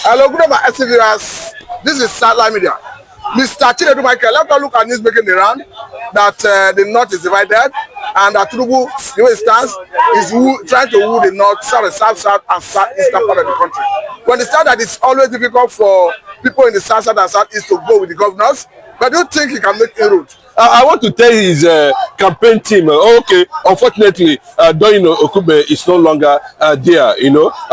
Hello, good evening, SCVS. This is Satellite Media. Mr. Tinubu Michael, let's look at news making the round that the North is divided and that Tinubu, the way it stands, is trying to woo the North, South, and Southeastern part of the country. We understand that it's always difficult for people in the South and Southeast to go with the governors, but do you think he can make inroads? I want to tell his campaign team, okay, unfortunately, Doyin Okube is no longer there,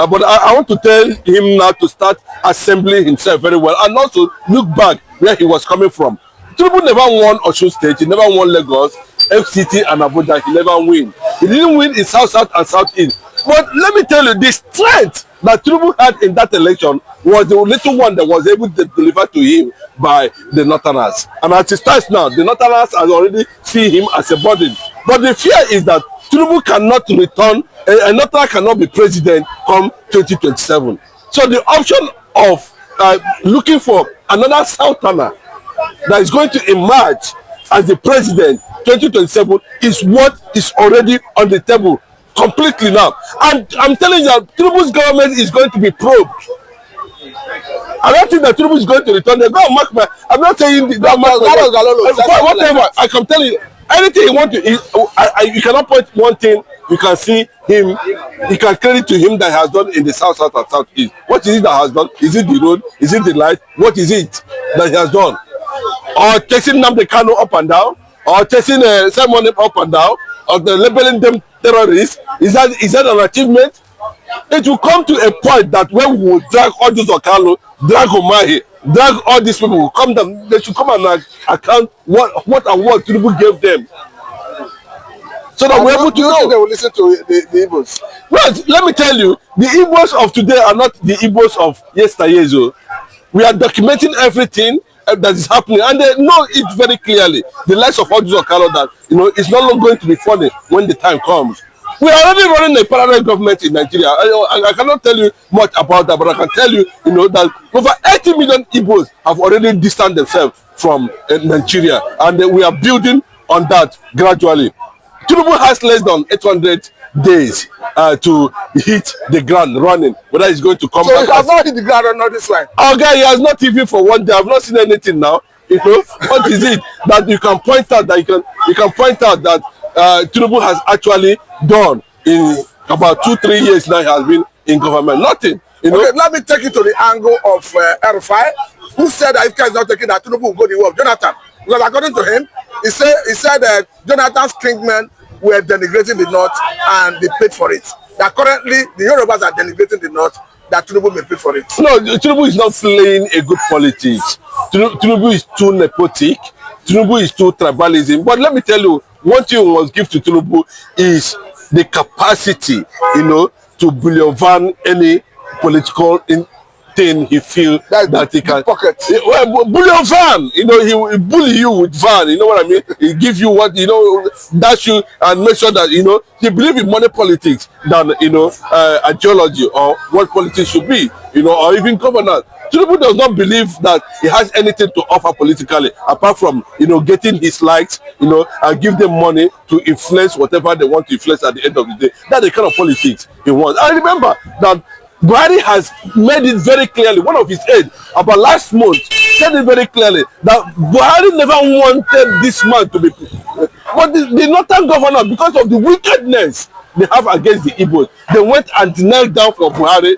but I want to tell him now to start assembling himself very well and also look back where he was coming from. Tinubu never won Osun State, he never won Lagos, FCT and Abuja, he never win. He didn't win in South and Southeast. But let me tell you, the strength that Tinubu had in that election was the little one that was able to deliver to him by the Northerners. And as it stands now, the Northerners have already see him as a burden. But the fear is that Tinubu cannot return, a Northerner cannot be president come 2027. So the option of looking for another Southerner that is going to emerge as the president 2027 is what is already on the table completely now. And I'm telling you that Tinubu's government is going to be probed. I don't think that Tinubu is going to return. They're going to mark my. I'm not saying whatever. I can tell you anything you want to. You cannot point one thing. You can see him. You can credit to him that he has done in the South and Southeast. What is it that has done? Is it the road? Is it the light? What is it that he has done? Or chasing Nnamdi Kanu up and down? Or chasing Simon up and down? Or labeling them terrorists? Is that an achievement? It will come to a point that when we will drag all these Okalo, drag Omahi, drag all these people, will come down, they should come and account what Tinubu gave them. So that we're able to know. They will listen to the Igbos. Well, let me tell you, the Igbos of today are not the Igbos of yesteryear. So we are documenting everything that is happening, and they know it very clearly. The likes of all these Okalo that it's not going to be funny when the time comes. We are already running a parallel government in Nigeria. I cannot tell you much about that, but I can tell you, that over 80 million Igbos have already distanced themselves from Nigeria, and we are building on that gradually. Tinubu has less than 800 days to hit the ground running, whether he's going to come back. So he has not hit the ground or not this way? Our guy, he has not even for one day. I've not seen anything now. What is it that you can point out that you can point out that Tinubu has actually done in about 2-3 years now? He has been in government. Nothing. Okay, let me take you to the angle of Erufai, who said that if Kenya is not taking that, Tinubu will go the way of Jonathan. Because according to him, he said that Jonathan's kingmen were denigrating the North and they paid for it. That currently the Yorubas are denigrating the North, that Tinubu may pay for it. No, Tinubu is not playing a good politics. Tinubu is too nepotic. Tinubu is too tribalism. But let me tell you, one thing we must give to Tinubu is the capacity, to boulevardize any political thing he feels that he can. Pocket. Well, boulevardize, he will bully you with van. You know what I mean? He give you what dash you and make sure that he believe in money politics than ideology or what politics should be. Or even governance. Tinubu does not believe that he has anything to offer politically apart from getting his likes, and give them money to influence whatever they want to influence at the end of the day. That's the kind of politics he wants. I remember that Buhari has made it very clearly. One of his aides about last month said it very clearly that Buhari never wanted this man to be, but the northern governor, because of the wickedness they have against the Igbos, they went and knelt down for Buhari,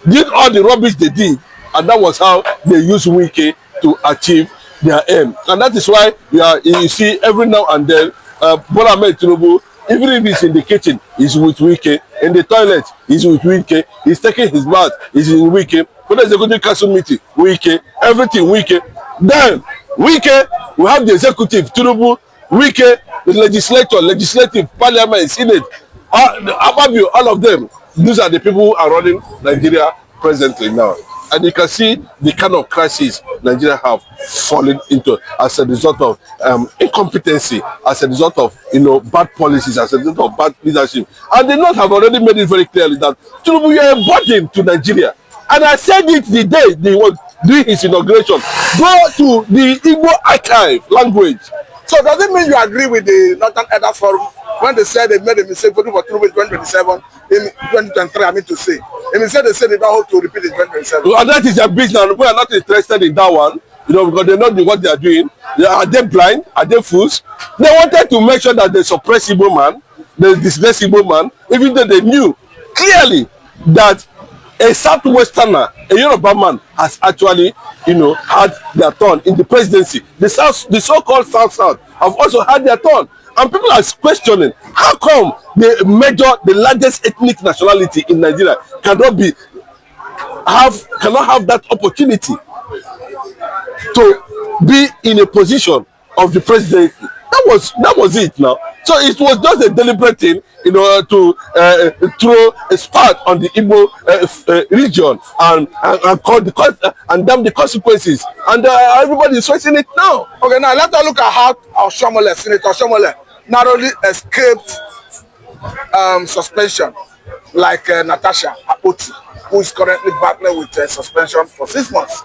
did all the rubbish they did. And that was how they used Wike to achieve their aim. And that is why you see every now and then, Bola Ahmed Tinubu, even if he's in the kitchen, he's with Wike. In the toilet, he's with Wike. He's taking his bath, he's in Wike. When there's a good council meeting, Wike. Everything, Wike. Then, Wike, we have the executive, Tinubu, Wike, the legislative, parliament, senate, Ababio, all of them. These are the people who are running Nigeria presently now. And you can see the kind of crisis Nigeria have fallen into as a result of incompetency, as a result of bad policies, as a result of bad leadership. And the North have already made it very clearly that Tinubu, you are a burden to Nigeria. And I said it the day they were doing his inauguration. Go to the Igbo archive language. So does it mean you agree with the Northern Elder Forum when they said they made a mistake voting for Tinubu in 2027, in 2023, I mean to say. And they said they don't hope to repeat in 2027. Well, that is their business. We are not interested in that one, you know, because they know what they are doing. Are they blind? Are they fools? They wanted to make sure that they suppress Igbo man, the displaced Igbo man, even though they knew clearly that a Southwesterner, a Yoruba man, has actually, you know, had their turn in the presidency. The so-called South have also had their turn. And people are questioning, how come the largest ethnic nationality in Nigeria cannot have that opportunity to be in a position of the presidency? That was it now. So it was just a deliberate thing, you know, to throw a spark on the Igbo region and damn the consequences. And everybody is facing it now. Okay, now let's look at how Oshomole, Senator Oshomole, narrowly escaped suspension, like Natasha Akpoti, who is currently battling with suspension for 6 months.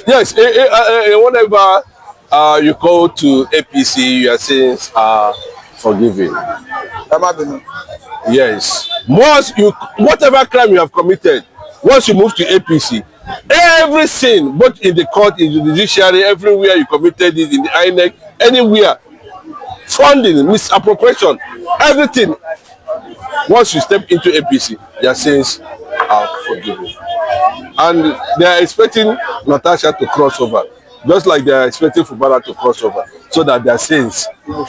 Yes, whenever you go to APC, your sins are forgiven. Yes. Whatever crime you have committed, once you move to APC, every sin, both in the court, in the judiciary, everywhere you committed it, in the INEC, anywhere, funding, misappropriation, everything, once you step into APC, your sins are forgiven. And they are expecting Natasha to cross over, just like they are expecting Fubara to cross over, so that their sins will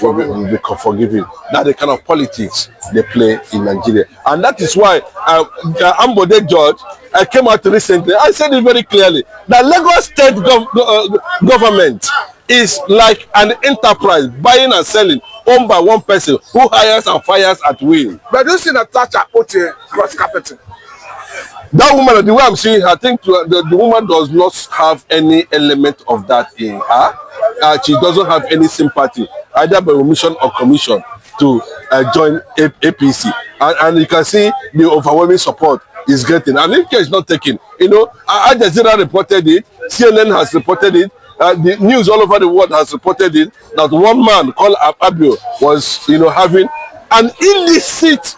be forgiven. That's the kind of politics they play in Nigeria. And that is why Ambode George came out recently. I said it very clearly, that Lagos state government is like an enterprise, buying and selling, owned by one person who hires and fires at will. But you see Natasha Akpoti cross carpeting. That woman, the way I'm seeing her, I think the woman does not have any element of that in her. She doesn't have any sympathy, either by omission or commission, to join APC. And you can see the overwhelming support is getting. And if care is not taken, you know, Al Jazeera reported it, CNN has reported it, the news all over the world has reported it, that one man called Abio was, you know, having an illicit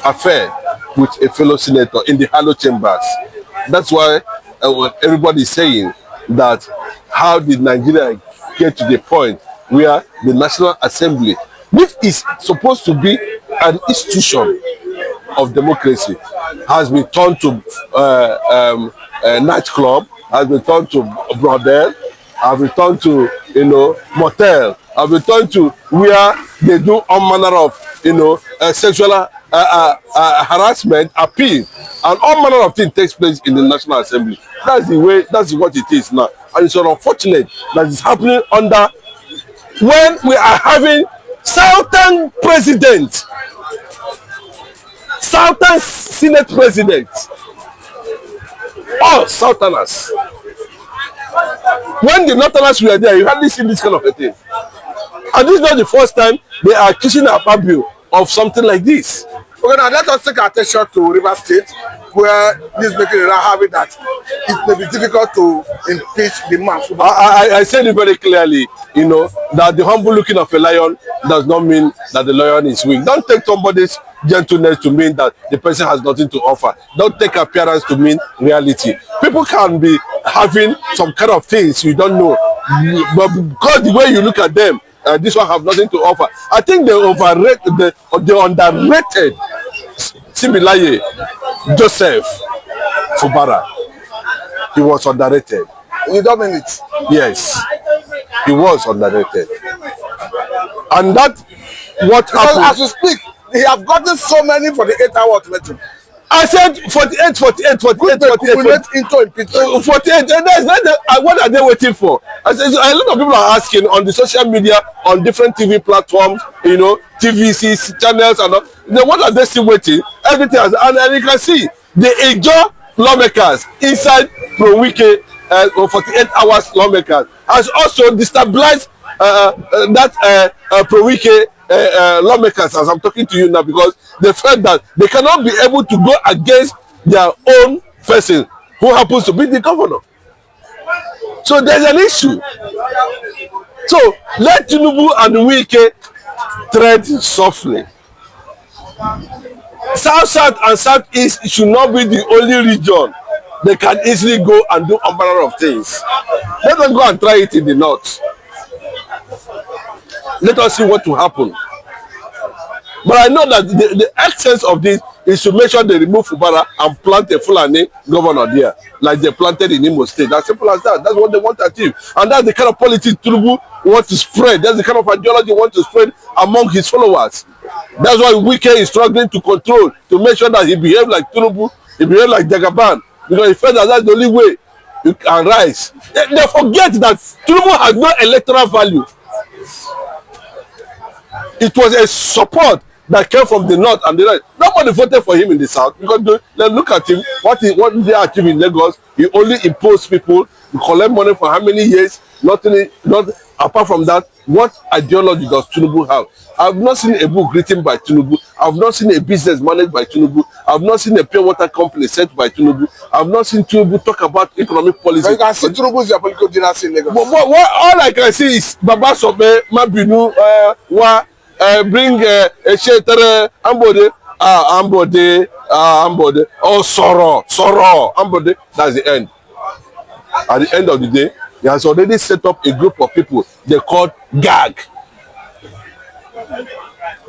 affair with a fellow senator in the Halo chambers. That's why everybody is saying that how did Nigeria get to the point where the National Assembly, which is supposed to be an institution of democracy, has been turned to a nightclub, has been turned to a brothel, has been turned to, you know, motel, has been turned to where they do all manner of, you know, sexual harassment, appeal, and all manner of things takes place in the National Assembly. That's the way, that's what it is now. And it's unfortunate that it's happening under, when we are having Southern president, Southern Senate president, all Southerners. When the Northerners were there, you hardly see this kind of a thing. And this is not the first time they are accusing Akpabio of something like this. Okay, now let us take our attention to River State, where this making around having that it may be difficult to impeach the man. I said it very clearly, you know, that the humble looking of a lion does not mean that the lion is weak. Don't take somebody's gentleness to mean that the person has nothing to offer. Don't take appearance to mean reality. People can be having some kind of things you don't know, but because the way you look at them, this one have nothing to offer. I think they underrated Similaye Joseph Fubara. He was underrated. You don't mean it? Yes, he was underrated. And that what happened. As you speak, he have gotten so many for the 8-hour ultimatum. I said 48. Into impeachment. 48. What are they waiting for? I said, a lot of people are asking on the social media, on different TV platforms, you know, TVC channels and all. Then what are they still waiting? Everything has, and you can see the Ejo lawmakers inside Pro Wike 48 hours lawmakers has also destabilized that Pro Wike lawmakers as I'm talking to you now, because they felt that they cannot be able to go against their own person who happens to be the governor. So there's an issue. So let Tinubu and Wike tread softly. South and Southeast should not be the only region they can easily go and do a manner of things. Let them go and try it in the North. Let us see what will happen. But I know that the essence of this is to make sure they remove Fubara and plant a Fulani governor there, like they planted in Imo State. As simple as that. That's what they want to achieve. And that's the kind of politics Tinubu wants to spread. That's the kind of ideology he wants to spread among his followers. That's why Wike is struggling to control, to make sure that he behaves like Tinubu, he behaves like Jagaban, because he felt that that's the only way you can rise. They forget that Tinubu has no electoral value. It was a support that came from the north and the right. Nobody voted for him in the south because they look at him, what they achieved in Lagos. He only imposed people, he collect money for how many years, not apart from that. What ideology does Tinubu have? I've not seen a book written by Tinubu. I've not seen a business managed by Tinubu. I've not seen a pure water company set by Tinubu. I've not seen Tinubu talk about economic policy. But you can see Tinubu is a political dynasty in Lagos. But all I can see is Baba Sobe, Mabinu, bring a Shetere, Ambode, or Soro, Ambode. That's the end. At the end of the day, he has already set up a group of people they called GAG.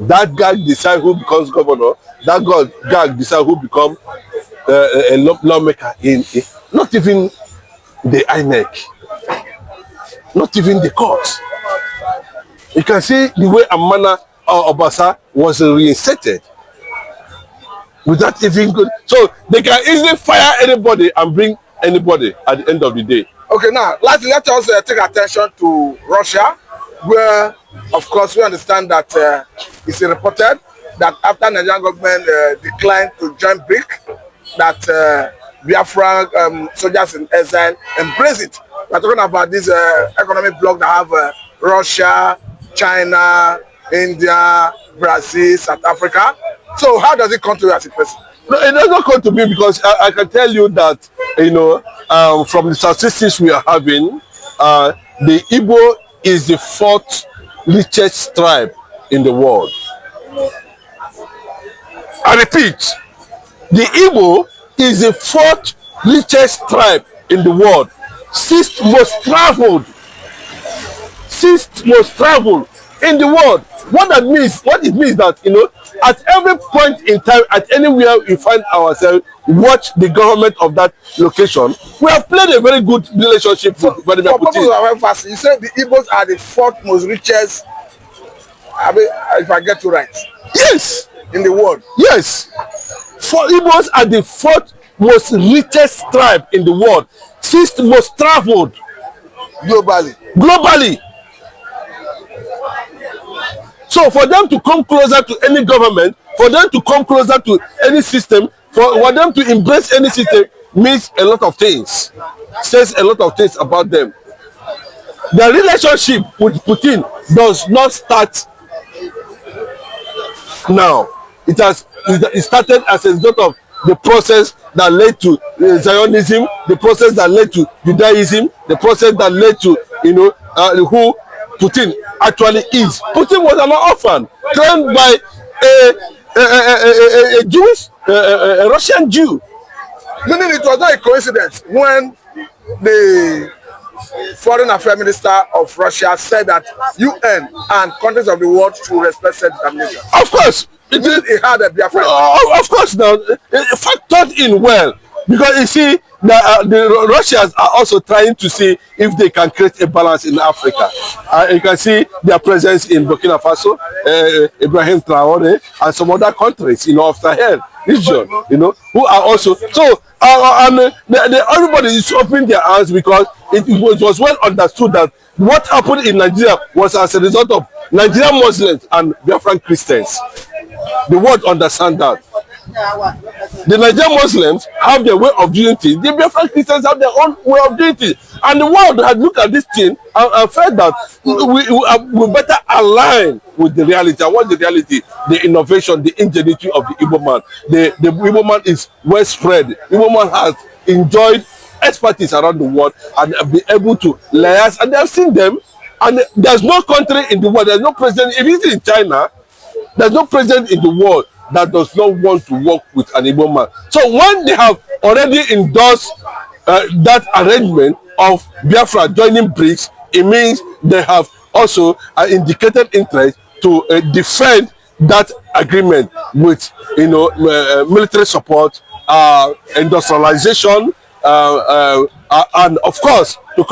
That GAG decide who becomes governor. That GAG decide who become a lawmaker in not even the INEC, not even the court. You can see the way Amana Obasa was reinstated without even good. So they can easily fire anybody and bring anybody at the end of the day. Okay, now let us take attention to Russia, where, of course, we understand that it's reported that after Nigerian government declined to join BRIC, that Biafra soldiers in exile embrace it. We're talking about this economic bloc that have Russia, China, India, Brazil, South Africa. So how does it come to you as a person? No, it does not come to me because I can tell you that, you know, from the statistics we are having, the Igbo is the 4th richest tribe in the world. I repeat, the Igbo is the 4th richest tribe in the world. 6th most traveled. 6th most traveled in the world. What that means, what it means that, you know, at every point in time, at anywhere we find ourselves, watch the government of that location. We have played a very good relationship with Vladimir Putin. People who are fast, you say the Igbos are the 4th most richest, if I get you right. Yes. In the world. Yes. Igbos are the 4th most richest tribe in the world. 6th most traveled. Globally. So for them to come closer to any government, for them to come closer to any system, for them to embrace any system means a lot of things. Says a lot of things about them. The relationship with Putin does not start now. It started as a result of the process that led to Zionism, the process that led to Judaism, the process that led to, you know, who Putin actually is. Putin was an orphan trained by a Jewish, a Russian Jew. Meaning it was not a coincidence when the foreign affairs minister of Russia said that UN and countries of the world should respect self-determination. Of course. It had a Biafra. Of course, now it factored in well, because you see the Russians are also trying to see if they can create a balance in Africa. You can see their presence in Burkina Faso, Ibrahim Traore, and some other countries, you know, of Sahel region, you know, who are also so. Everybody is opening their eyes because it was well understood that what happened in Nigeria was as a result of Nigerian Muslims and Biafran Christians. The world understand that. The Nigerian Muslims have their way of doing things. The Biafran Christians have their own way of doing things. And the world had looked at this thing and felt that we better align with the reality. And what's the reality? The innovation, the ingenuity of the Igbo man. The Igbo man is well spread. Igbo man has enjoyed expertise around the world and be able to liaise. And they have seen them And there's no country in the world, there's no president, if it's in China, there's no president in the world that does not want to work with an Igbo man. So when they have already endorsed that arrangement of Biafra joining BRICS, it means they have also indicated interest to defend that agreement with, you know, military support, industrialization, and of course to